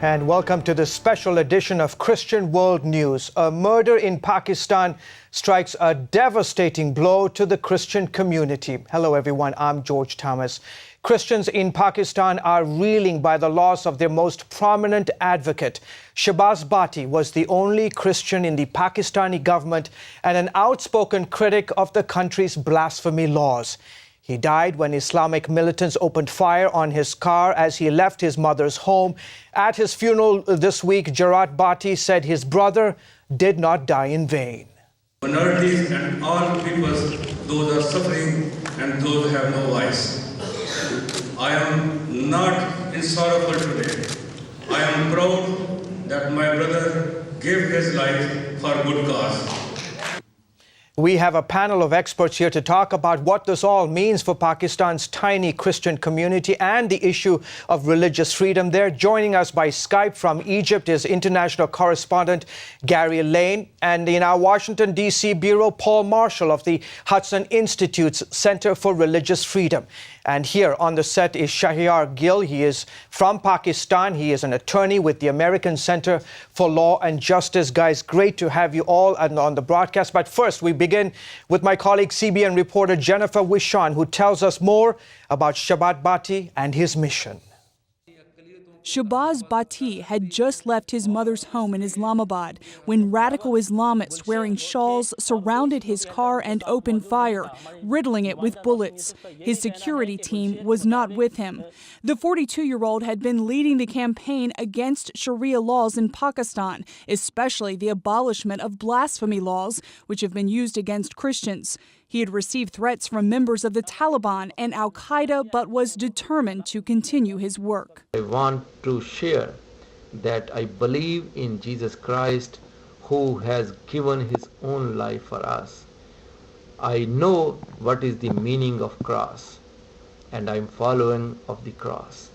And welcome to this special edition of Christian World News. A murder in Pakistan strikes a devastating blow to the Christian community. Hello everyone, I'm George Thomas. Christians in Pakistan are reeling by the loss of their most prominent advocate. Shahbaz Bhatti was the only Christian in the Pakistani government and an outspoken critic of the country's blasphemy laws. He died when Islamic militants opened fire on his car as he left his mother's home. At his funeral this week, Jarat Bhatti said his brother did not die in vain. Minorities and all peoples, those are suffering and those have no voice. I am not sorrowful today. I am proud that my brother gave his life for good cause. We have a panel of experts here to talk about what this all means for Pakistan's tiny Christian community and the issue of religious freedom. They're joining us by Skype from Egypt is international correspondent Gary Lane, and in our Washington, D.C. bureau, Paul Marshall of the Hudson Institute's Center for Religious Freedom. And here on the set is Shahryar Gill. He is from Pakistan. He is an attorney with the American Center for Law and Justice. Guys, great to have you all on the broadcast. But first, we begin with my colleague, CBN reporter Jennifer Wishon, who tells us more about Shahbaz Bhatti and his mission. Shahbaz Bhatti had just left his mother's home in Islamabad when radical Islamists wearing shawls surrounded his car and opened fire, riddling it with bullets. His security team was not with him. The 42-year-old had been leading the campaign against Sharia laws in Pakistan, especially the abolishment of blasphemy laws, which have been used against Christians. He had received threats from members of the Taliban and Al-Qaeda, but was determined to continue his work. I want to share that I believe in Jesus Christ, who has given his own life for us. I know what is the meaning of cross, and I'm following of the cross.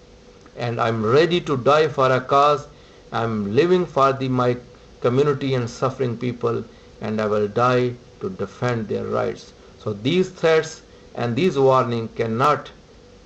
And I'm ready to die for a cause. I'm living for my community and suffering people, and I will die to defend their rights. So these threats and these warnings cannot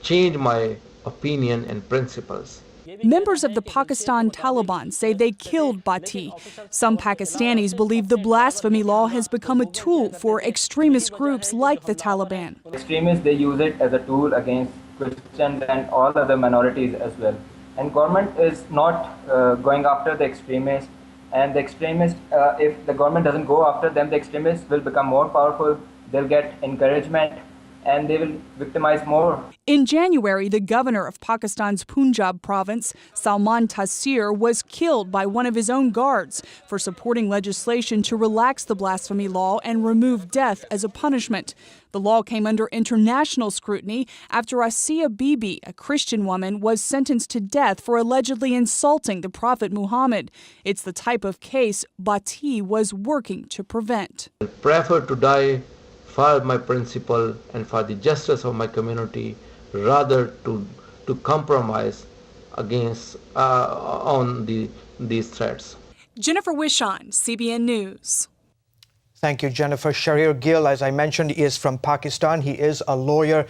change my opinion and principles. Members of the Pakistan Taliban say they killed Bhatti. Some Pakistanis believe the blasphemy law has become a tool for extremist groups like the Taliban. Extremists, they use it as a tool against Christians and all other minorities as well. And government is not going after the extremists. And the extremists, if the government doesn't go after them, the extremists will become more powerful. They'll get encouragement and they will victimize more. In January, the governor of Pakistan's Punjab province, Salman Taseer, was killed by one of his own guards for supporting legislation to relax the blasphemy law and remove death as a punishment. The law came under international scrutiny after Asiya Bibi, a Christian woman, was sentenced to death for allegedly insulting the Prophet Muhammad. It's the type of case Bhatti was working to prevent. I prefer to die for my principle and for the justice of my community, rather to compromise against on these threats. Jennifer Wishon, CBN News. Thank you, Jennifer. Shahryar Gill, as I mentioned, is from Pakistan. He is a lawyer.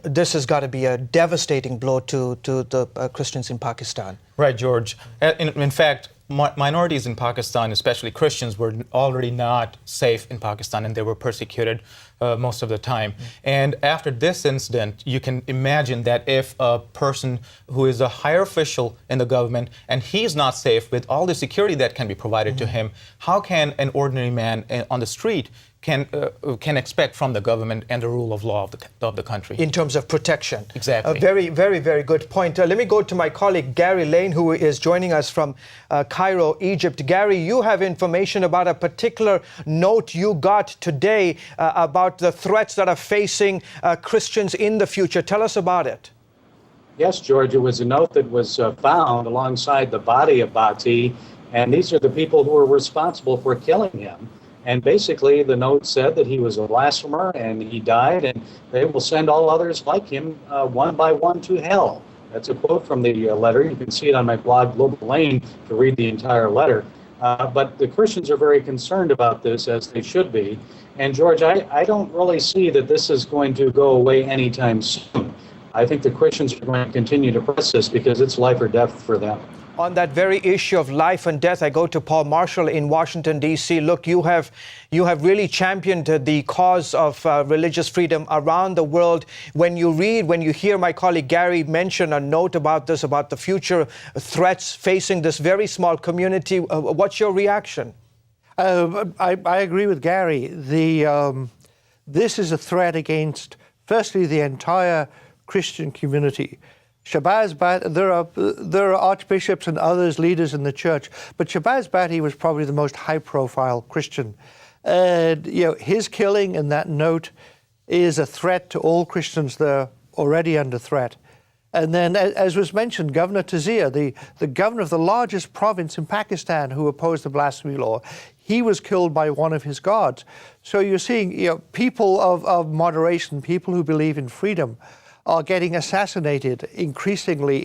This has got to be a devastating blow to the Christians in Pakistan. Right, George. In fact, minorities in Pakistan, especially Christians, were already not safe in Pakistan, and they were persecuted most of the time. And after this incident, you can imagine that if a person who is a higher official in the government and he's not safe with all the security that can be provided to him, how can an ordinary man on the street can expect from the government and the rule of law of the country? In terms of protection. Exactly. A very, very, very good point. Let me go to my colleague Gary Lane, who is joining us from Cairo, Egypt. Gary, you have information about a particular note you got today about the threats that are facing Christians in the future. Tell us about it. Yes, George, it was a note that was found alongside the body of Bhatti, and these are the people who were responsible for killing him. And basically, the note said that he was a blasphemer and he died, and they will send all others like him one by one to hell. That's a quote from the letter. You can see it on my blog, Global Lane, to read the entire letter. But the Christians are very concerned about this, as they should be. And George, I don't really see that this is going to go away anytime soon. I think the Christians are going to continue to press this because it's life or death for them. On that very issue of life and death, I go to Paul Marshall in Washington, D.C. Look, you have really championed the cause of religious freedom around the world. When you hear my colleague Gary mention a note about this, about the future threats facing this very small community, what's your reaction? I agree with Gary. This is a threat against, firstly, the entire Christian community. Shabazz Bhatti, there are archbishops and others, leaders in the church, but Shabazz Bhatti was probably the most high-profile Christian. And his killing in that note is a threat to all Christians that are already under threat. And then, as was mentioned, Governor Tazia, the governor of the largest province in Pakistan who opposed the blasphemy law, he was killed by one of his guards. So you're seeing people of moderation, people who believe in freedom, are getting assassinated increasingly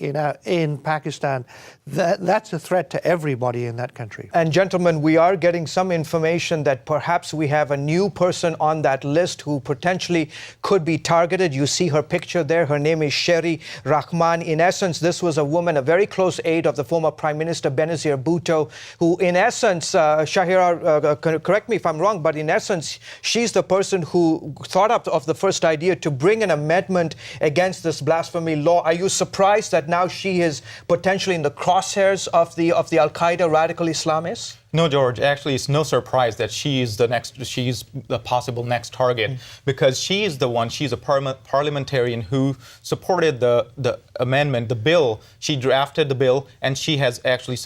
in Pakistan. That's a threat to everybody in that country. And gentlemen, we are getting some information that perhaps we have a new person on that list who potentially could be targeted. You see her picture there. Her name is Sherry Rahman. In essence, this was a woman, a very close aide of the former Prime Minister Benazir Bhutto, who in essence, Shahira, correct me if I'm wrong, but in essence, she's the person who thought up of the first idea to bring an amendment against this blasphemy law. Are you surprised that now she is potentially in the crosshairs of the Al-Qaeda radical Islamists? No, George. Actually, it's no surprise that she's the possible next target, because she's a parliamentarian who supported the amendment, the bill. She drafted the bill, and she has actually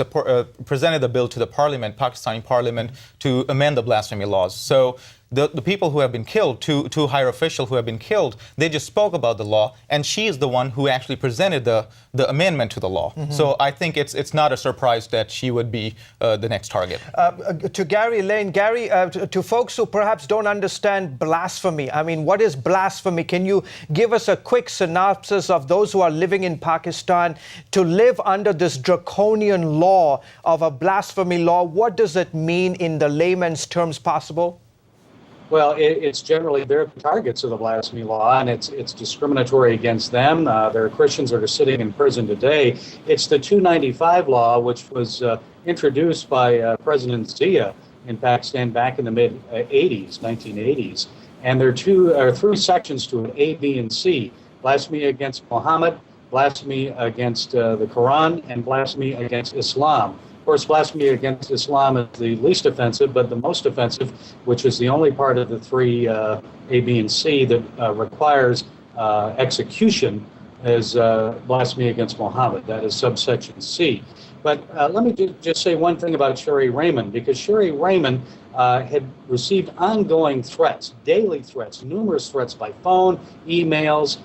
presented the bill to the parliament, Pakistani parliament, to amend the blasphemy laws. So the people who have been killed, two higher officials who have been killed, they just spoke about the law, and she is the one who actually presented the amendment to the law. Mm-hmm. So I think it's not a surprise that she would be the next target. To Gary Lane, Gary, to folks who perhaps don't understand blasphemy, I mean, what is blasphemy? Can you give us a quick synopsis of those who are living in Pakistan to live under this draconian law of a blasphemy law? What does it mean in the layman's terms possible? Well, it's generally, they're the targets of the blasphemy law, and it's discriminatory against them. There are Christians that are sitting in prison today. It's the 295 law, which was introduced by President Zia in Pakistan back in the mid-80s, 1980s. And there are three sections to it, A, B, and C. Blasphemy against Muhammad, blasphemy against the Quran, and blasphemy against Islam. Of course, blasphemy against Islam is the least offensive, but the most offensive, which is the only part of the three, A, B, and C, that requires execution, is blasphemy against Muhammad. That is subsection C. But let me just say one thing about Sherry Rahman, because Sherry Rahman had received ongoing threats, daily threats, numerous threats by phone, emails.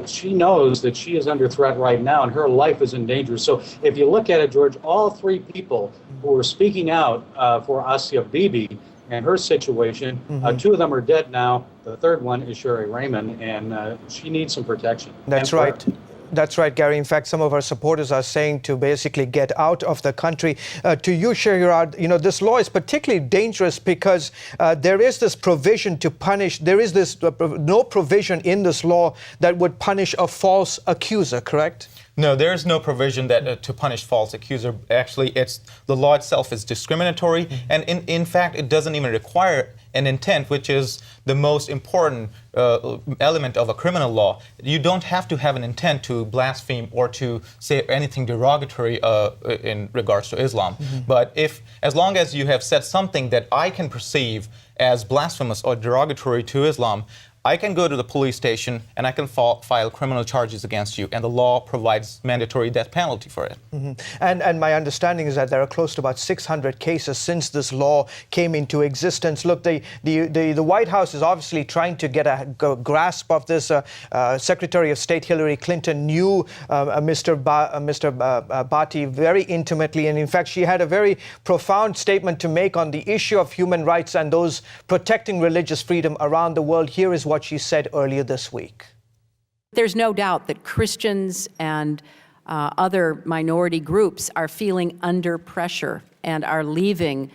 She knows that she is under threat right now and her life is in danger. So if you look at it, George, all three people who were speaking out for Asia Bibi and her situation, two of them are dead now. The third one is Sherry Rahman, and she needs some protection. That's right. That's right, Gary. In fact, some of our supporters are saying to basically get out of the country. To you, Shahira, this law is particularly dangerous because there is this provision to punish. There is this no provision in this law that would punish a false accuser, correct? No, there is no provision that to punish false accuser. Actually, the law itself is discriminatory, and in fact, it doesn't even require an intent, which is the most important element of a criminal law. You don't have to have an intent to blaspheme or to say anything derogatory in regards to Islam. Mm-hmm. But as long as you have said something that I can perceive as blasphemous or derogatory to Islam, I can go to the police station and I can file criminal charges against you, and the law provides mandatory death penalty for it. Mm-hmm. And my understanding is that there are close to about 600 cases since this law came into existence. Look, the White House is obviously trying to get a grasp of this. Secretary of State Hillary Clinton knew Mr. Bhatti very intimately, and in fact, she had a very profound statement to make on the issue of human rights and those protecting religious freedom around the world. Here is what she said earlier this week. There's no doubt that Christians and other minority groups are feeling under pressure and are leaving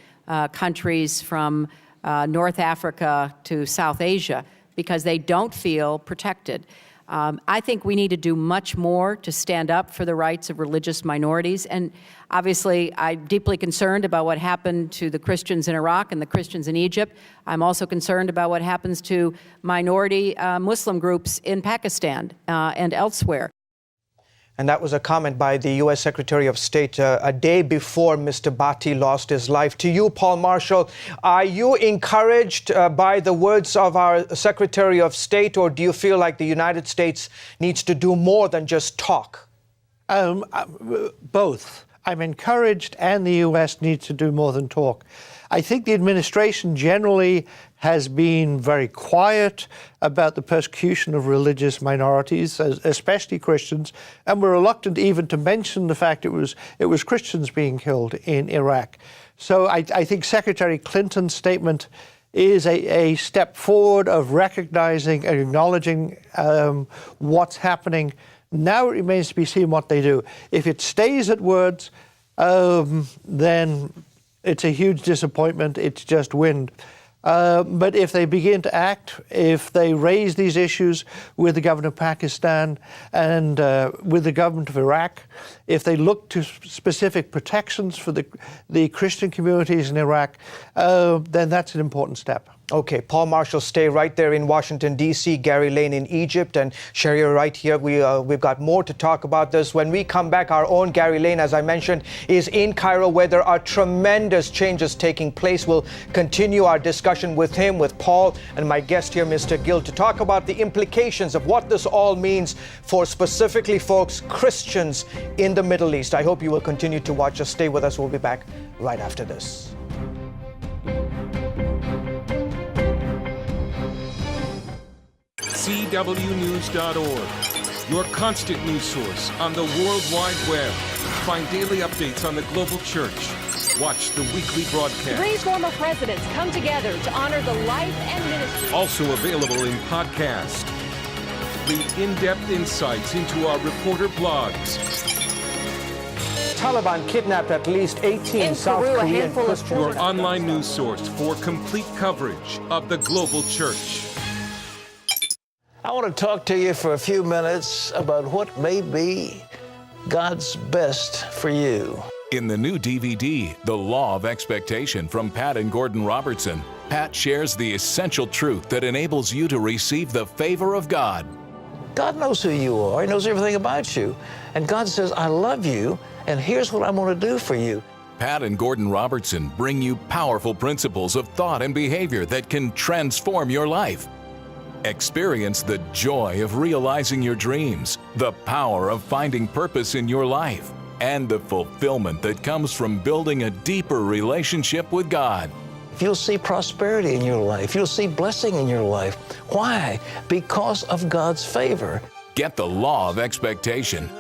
countries from North Africa to South Asia because they don't feel protected. I think we need to do much more to stand up for the rights of religious minorities. And obviously, I'm deeply concerned about what happened to the Christians in Iraq and the Christians in Egypt. I'm also concerned about what happens to minority Muslim groups in Pakistan and elsewhere. And that was a comment by the U.S. Secretary of State a day before Mr. Bhatti lost his life. To you, Paul Marshall, are you encouraged by the words of our Secretary of State, or do you feel like the United States needs to do more than just talk? Both. I'm encouraged, and the U.S. needs to do more than talk. I think the administration generally has been very quiet about the persecution of religious minorities, especially Christians, and we're reluctant even to mention the fact it was Christians being killed in Iraq. So I think Secretary Clinton's statement is a step forward of recognizing and acknowledging what's happening. Now it remains to be seen what they do. If it stays at words, then it's a huge disappointment. It's just wind. But if they begin to act, if they raise these issues with the government of Pakistan and with the government of Iraq, if they look to specific protections for the Christian communities in Iraq, then that's an important step. Okay, Paul Marshall, stay right there in Washington, D.C., Gary Lane in Egypt, and Shahryar right here. We've got more to talk about this. When we come back, our own Gary Lane, as I mentioned, is in Cairo, where there are tremendous changes taking place. We'll continue our discussion with him, with Paul, and my guest here, Mr. Gill, to talk about the implications of what this all means for specifically, folks, Christians in the Middle East. I hope you will continue to watch us. Stay with us. We'll be back right after this. CWNews.org, your constant news source on the World Wide Web. Find daily updates on the global church. Watch the weekly broadcast. 3 former presidents come together to honor the life and ministry. Also available in podcast. The in-depth insights into our reporter blogs. Taliban kidnapped at least 18 South Korean Christians. Your online news source for complete coverage of the global church. I want to talk to you for a few minutes about what may be God's best for you. In the new DVD, The Law of Expectation from Pat and Gordon Robertson, Pat shares the essential truth that enables you to receive the favor of God. God knows who you are. He knows everything about you. And God says, I love you, and here's what I'm going to do for you. Pat and Gordon Robertson bring you powerful principles of thought and behavior that can transform your life. Experience the joy of realizing your dreams, the power of finding purpose in your life, and the fulfillment that comes from building a deeper relationship with God. You'll see prosperity in your life. You'll see blessing in your life. Why? Because of God's favor. Get the Law of Expectation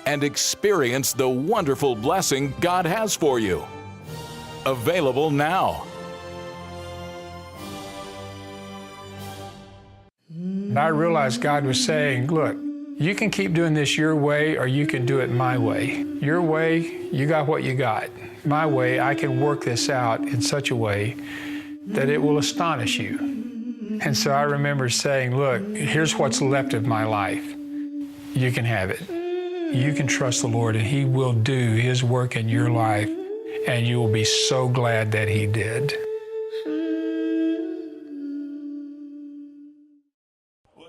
and experience the wonderful blessing God has for you. Available now. And I realized God was saying, look, you can keep doing this your way or you can do it my way. Your way, you got what you got. My way, I can work this out in such a way that it will astonish you. And so I remember saying, look, here's what's left of my life. You can have it. You can trust the Lord and He will do His work in your life, and you will be so glad that He did.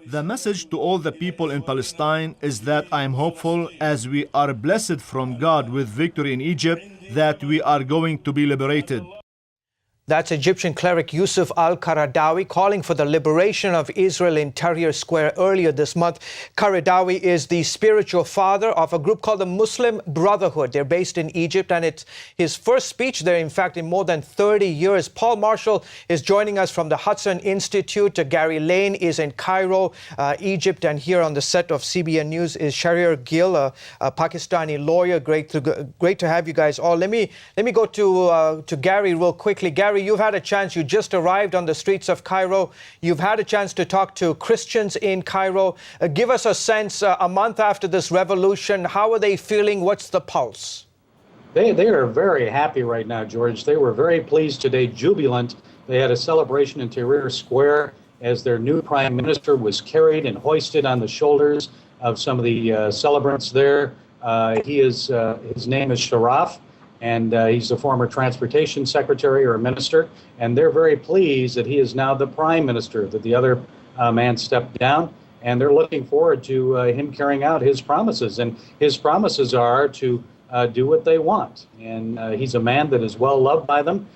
The message to all the people in Palestine is that I am hopeful, as we are blessed from God with victory in Egypt, that we are going to be liberated. That's Egyptian cleric Yusuf al-Qaradawi calling for the liberation of Israel in Tahrir Square earlier this month. Qaradawi is the spiritual father of a group called the Muslim Brotherhood. They're based in Egypt, and it's his first speech there, in fact, in more than 30 years. Paul Marshall is joining us from the Hudson Institute. Gary Lane is in Cairo, Egypt, and here on the set of CBN News is Shahryar Gill, a Pakistani lawyer. Great to have you guys all. Let me go to Gary real quickly. Gary, Gary, you've had a chance. You just arrived on the streets of Cairo. You've had a chance to talk to Christians in Cairo. Give us a sense, a month after this revolution, how are they feeling? What's the pulse? They are very happy right now, George. They were very pleased today, jubilant. They had a celebration in Tahrir Square as their new prime minister was carried and hoisted on the shoulders of some of the celebrants there. His name is Sharaf, and he's the former transportation secretary or minister, and they're very pleased that he is now the prime minister, that the other man stepped down, and they're looking forward to him carrying out his promises. And his promises are to do what they want, and he's a man that is well loved by them.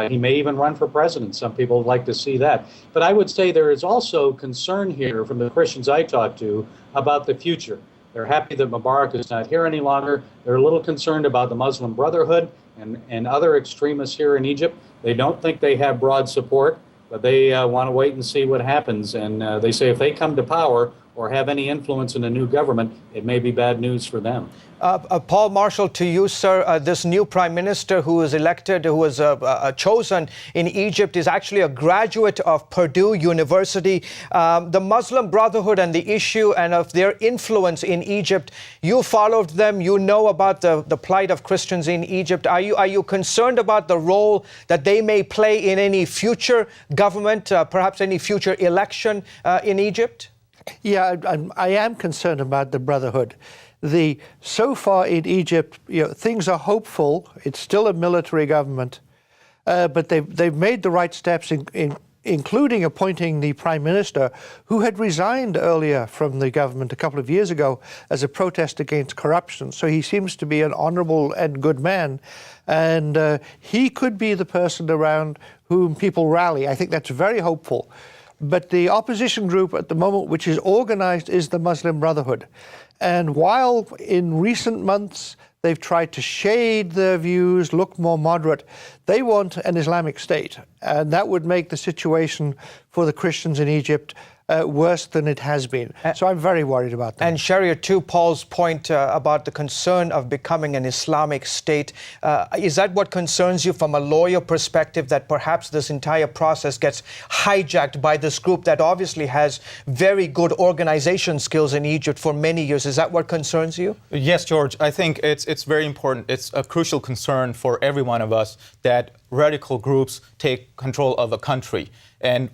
He may even run for president. Some people would like to see that. But I would say there is also concern here from the Christians I talk to about the future. They're happy that Mubarak is not here any longer. They're a little concerned about the Muslim Brotherhood and other extremists here in Egypt. They don't think they have broad support, but they want to wait and see what happens. And they say if they come to power or have any influence in a new government, it may be bad news for them. Paul Marshall, to you, sir, this new prime minister who was elected, who was chosen in Egypt, is actually a graduate of Purdue University. The Muslim Brotherhood and the issue and of their influence in Egypt, you followed them, you know about the plight of Christians in Egypt. Are you concerned about the role that they may play in any future government, perhaps any future election in Egypt? Yeah, I am concerned about the Brotherhood. So far in Egypt, things are hopeful. It's still a military government, but they've made the right steps, including appointing the prime minister, who had resigned earlier from the government a couple of years ago as a protest against corruption. So he seems to be an honorable and good man, and he could be the person around whom people rally. I think that's very hopeful. But the opposition group at the moment, which is organized, is the Muslim Brotherhood. And while in recent months they've tried to shade their views, look more moderate, they want an Islamic State. And that would make the situation for the Christians in Egypt worse than it has been. So I'm very worried about that. And Shahryar, to Paul's point about the concern of becoming an Islamic State, is that what concerns you from a lawyer perspective, that perhaps this entire process gets hijacked by this group that obviously has very good organization skills in Egypt for many years? Is that what concerns you? Yes, George. I think it's very important. It's a crucial concern for every one of us that radical groups take control of a country. And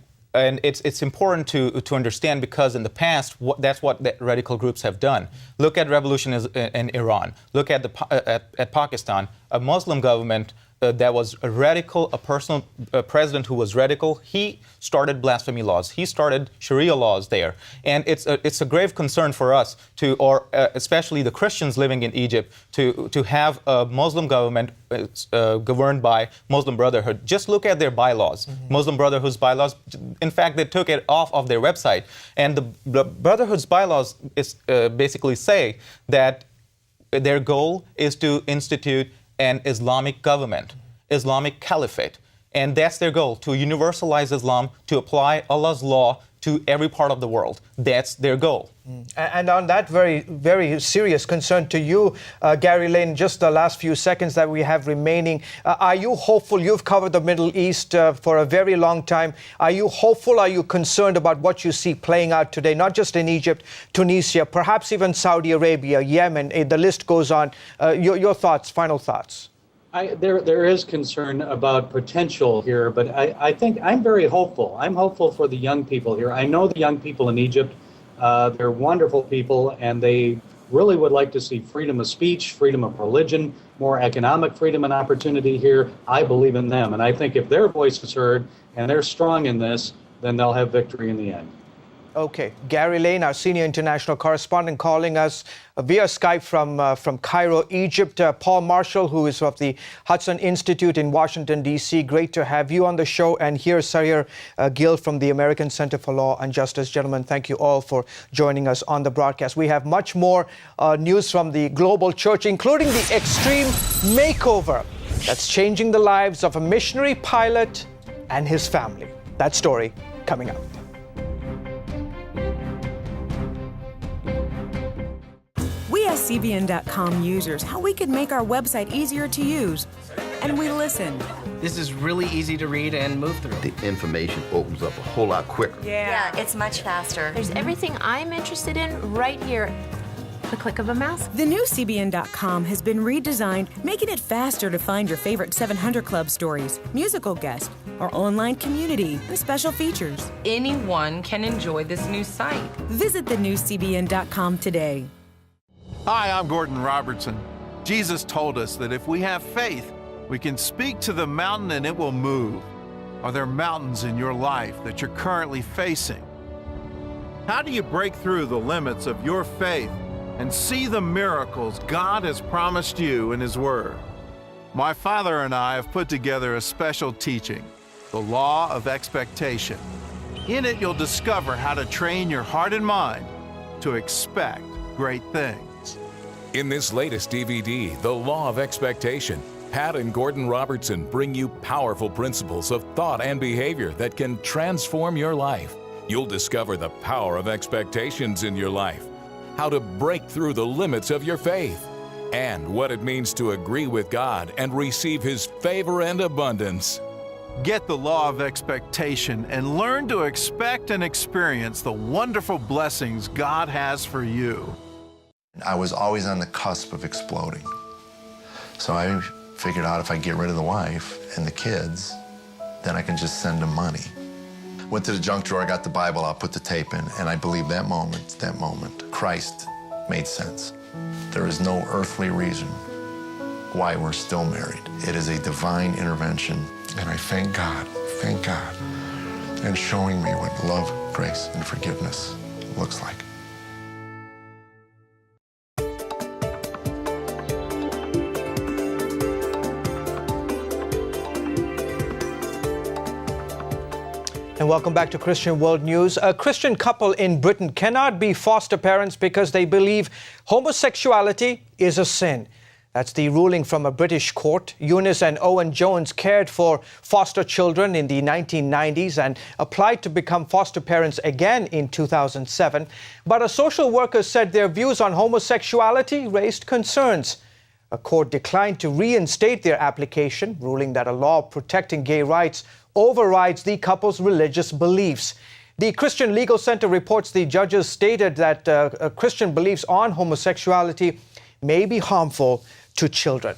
it's important to understand, because in the past, that's what the radical groups have done. Look at revolution in Iran. Look at at Pakistan, a Muslim government that was a radical, a president who was radical. He started blasphemy laws. He started Sharia laws there. And it's a grave concern for us especially the Christians living in Egypt, to have a Muslim government governed by Muslim Brotherhood. Just look at their bylaws. Mm-hmm. Muslim Brotherhood's bylaws. In fact, they took it off of their website. And the Brotherhood's bylaws basically say that their goal is to institute an Islamic government, Islamic caliphate. And that's their goal, to universalize Islam, to apply Allah's law to every part of the world. That's their goal. And on that very, very serious concern to you, Gary Lane, just the last few seconds that we have remaining, are you hopeful? You've covered the Middle East for a very long time. Are you hopeful? Are you concerned about what you see playing out today, not just in Egypt, Tunisia, perhaps even Saudi Arabia, Yemen, the list goes on. Your thoughts, final thoughts. There is concern about potential here, but I think I'm very hopeful. I'm hopeful for the young people here. I know the young people in Egypt. They're wonderful people, and they really would like to see freedom of speech, freedom of religion, more economic freedom and opportunity here. I believe in them, and I think if their voice is heard and they're strong in this, then they'll have victory in the end. Okay, Gary Lane, our senior international correspondent, calling us via Skype from Cairo, Egypt. Paul Marshall, who is of the Hudson Institute in Washington, D.C. Great to have you on the show. And here's Shahryar Gill from the American Center for Law and Justice. Gentlemen, thank you all for joining us on the broadcast. We have much more news from the global church, including the extreme makeover that's changing the lives of a missionary pilot and his family. That story coming up. We asked CBN.com users how we could make our website easier to use, and we listened. This is really easy to read and move through. The information opens up a whole lot quicker. Yeah, it's much faster. There's everything I'm interested in right here. The click of a mouse. The new CBN.com has been redesigned, making it faster to find your favorite 700 Club stories, musical guests, our online community, and special features. Anyone can enjoy this new site. Visit the new CBN.com today. Hi, I'm Gordon Robertson. Jesus told us that if we have faith, we can speak to the mountain and it will move. Are there mountains in your life that you're currently facing? How do you break through the limits of your faith and see the miracles God has promised you in His Word? My father and I have put together a special teaching, The Law of Expectation. In it, you'll discover how to train your heart and mind to expect great things. In this latest DVD, The Law of Expectation, Pat and Gordon Robertson bring you powerful principles of thought and behavior that can transform your life. You'll discover the power of expectations in your life, how to break through the limits of your faith, and what it means to agree with God and receive His favor and abundance. Get the Law of Expectation and learn to expect and experience the wonderful blessings God has for you. I was always on the cusp of exploding. So I figured out if I get rid of the wife and the kids, then I can just send them money. Went to the junk drawer, I got the Bible, I'll put the tape in, and I believe that moment, Christ made sense. There is no earthly reason why we're still married. It is a divine intervention, and I thank God, and showing me what love, grace, and forgiveness looks like. And welcome back to Christian World News. A Christian couple in Britain cannot be foster parents because they believe homosexuality is a sin. That's the ruling from a British court. Eunice and Owen Jones cared for foster children in the 1990s and applied to become foster parents again in 2007. But a social worker said their views on homosexuality raised concerns. A court declined to reinstate their application, ruling that a law protecting gay rights overrides the couple's religious beliefs. The Christian Legal Center reports the judges stated that Christian beliefs on homosexuality may be harmful to children.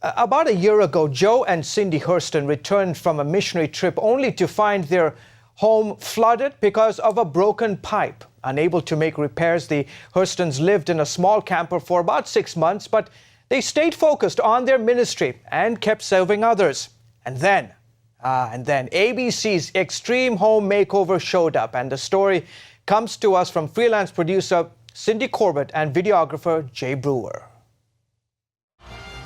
About a year ago, Joe and Cindy Hurston returned from a missionary trip only to find their home flooded because of a broken pipe. Unable to make repairs, the Hurstons lived in a small camper for about 6 months, but they stayed focused on their ministry and kept serving others. And then ABC's Extreme Home Makeover showed up, and the story comes to us from freelance producer Cindy Corbett and videographer Jay Brewer.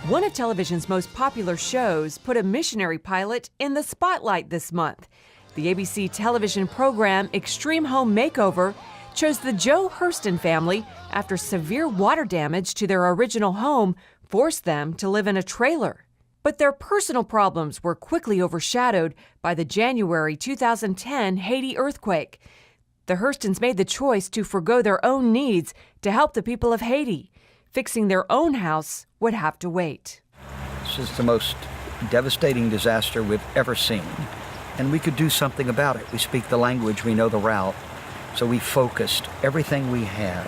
One of television's most popular shows put a missionary pilot in the spotlight this month. The ABC television program Extreme Home Makeover chose the Joe Hurston family after severe water damage to their original home forced them to live in a trailer. But their personal problems were quickly overshadowed by the January 2010 Haiti earthquake. The Hurstons made the choice to forgo their own needs to help the people of Haiti. Fixing their own house would have to wait. This is the most devastating disaster we've ever seen, and we could do something about it. We speak the language, we know the route, so we focused everything we had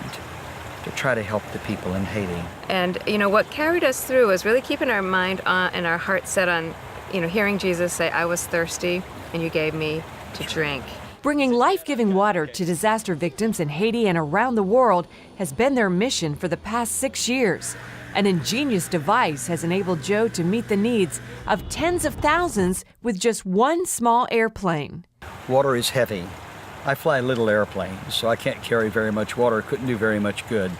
to try to help the people in Haiti. And, what carried us through was really keeping our mind on and our heart set on, hearing Jesus say, I was thirsty and you gave me to drink. Bringing life-giving water to disaster victims in Haiti and around the world has been their mission for the past 6 years. An ingenious device has enabled Joe to meet the needs of tens of thousands with just one small airplane. Water is heavy. I fly little airplanes, so I can't carry very much water, couldn't do very much good.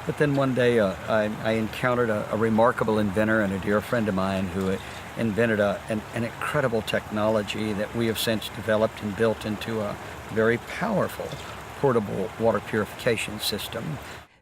But then one day I encountered a remarkable inventor and a dear friend of mine who invented an incredible technology that we have since developed and built into a very powerful portable water purification system.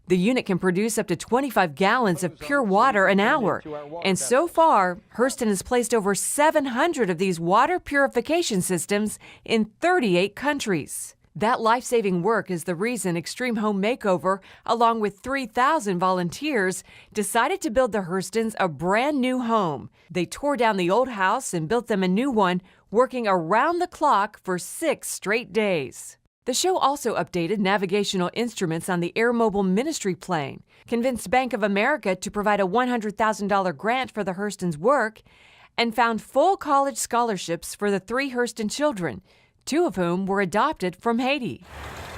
The unit can produce up to 25 gallons of pure water an hour. And so far, Hurston has placed over 700 of these water purification systems in 38 countries. That life-saving work is the reason Extreme Home Makeover, along with 3,000 volunteers, decided to build the Hurstons a brand new home. They tore down the old house and built them a new one, working around the clock for 6 straight days. The show also updated navigational instruments on the Air Mobile Ministry plane, convinced Bank of America to provide a $100,000 grant for the Hurstons' work, and found full college scholarships for the 3 Hurston children, 2 of whom were adopted from Haiti.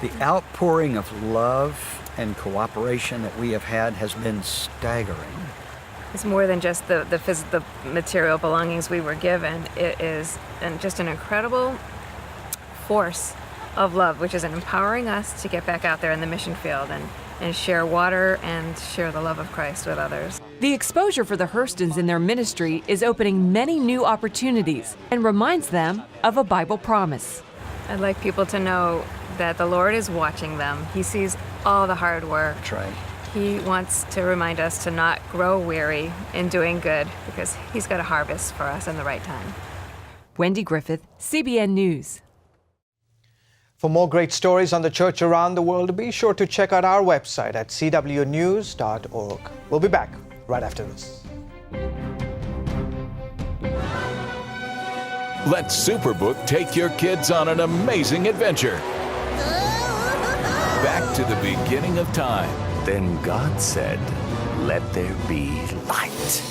The outpouring of love and cooperation that we have had has been staggering. It's more than just the material belongings we were given. It is just an incredible force of love, which is empowering us to get back out there in the mission field and share water and share the love of Christ with others. The exposure for the Hurstons in their ministry is opening many new opportunities and reminds them of a Bible promise. I'd like people to know that the Lord is watching them. He sees all the hard work. That's right. He wants to remind us to not grow weary in doing good because He's got a harvest for us in the right time. Wendy Griffith, CBN News. For more great stories on the church around the world, be sure to check out our website at cwnews.org. We'll be back right after this. Let Superbook take your kids on an amazing adventure. Back to the beginning of time. Then God said, "Let there be light."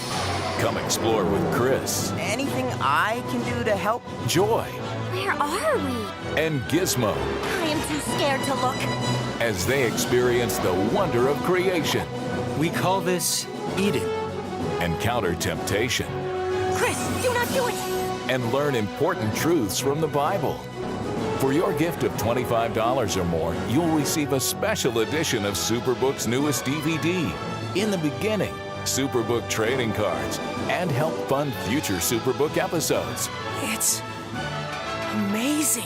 Come explore with Chris. Anything I can do to help? Joy. Where are we? And Gizmo. I am too scared to look. As they experience the wonder of creation. We call this Eden. Encounter temptation. Chris, do not do it! And learn important truths from the Bible. For your gift of $25 or more, you'll receive a special edition of Superbook's newest DVD, In the Beginning, Superbook trading cards, and help fund future Superbook episodes. It's amazing.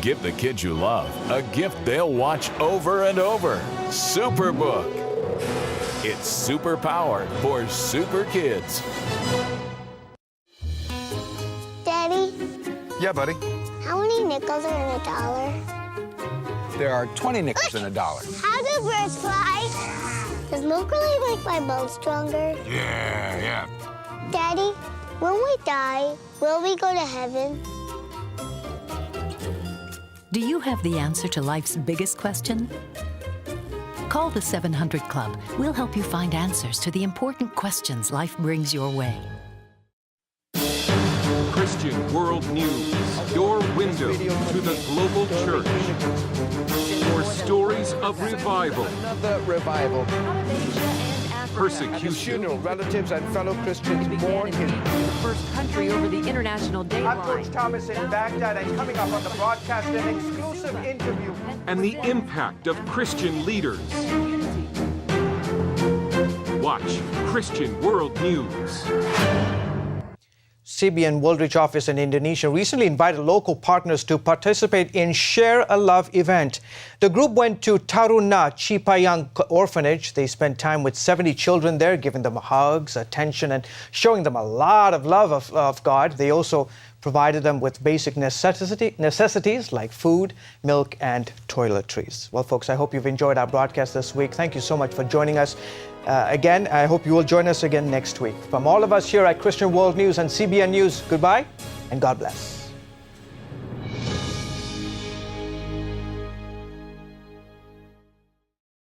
Give the kids you love a gift they'll watch over and over. Superbook. It's super power for super kids. Daddy? Yeah, buddy. How many nickels are in a dollar? There are 20 nickels in a dollar. How do birds fly? Does milk really make my bones stronger? Yeah. Daddy, when we die, will we go to heaven? Do you have the answer to life's biggest question? Call the 700 Club. We'll help you find answers to the important questions life brings your way. Christian World News, your window to the global church. For stories of revival, Another revival. persecution, Funeral, relatives and fellow Christians mourn his The first country over the international date I'm line. Coach Thomas in Baghdad, and coming up on the broadcast, an exclusive interview. and the impact of Christian leaders. Watch Christian World News. CBN World Reach Office in Indonesia recently invited local partners to participate in Share a Love event. The group went to Taruna Cipayung Orphanage. They spent time with 70 children there, giving them hugs, attention, and showing them a lot of love of God. They also provided them with basic necessities like food, milk, and toiletries. Well, folks, I hope you've enjoyed our broadcast this week. Thank you so much for joining us. Again, I hope you will join us again next week. From all of us here at Christian World News and CBN News, goodbye and God bless.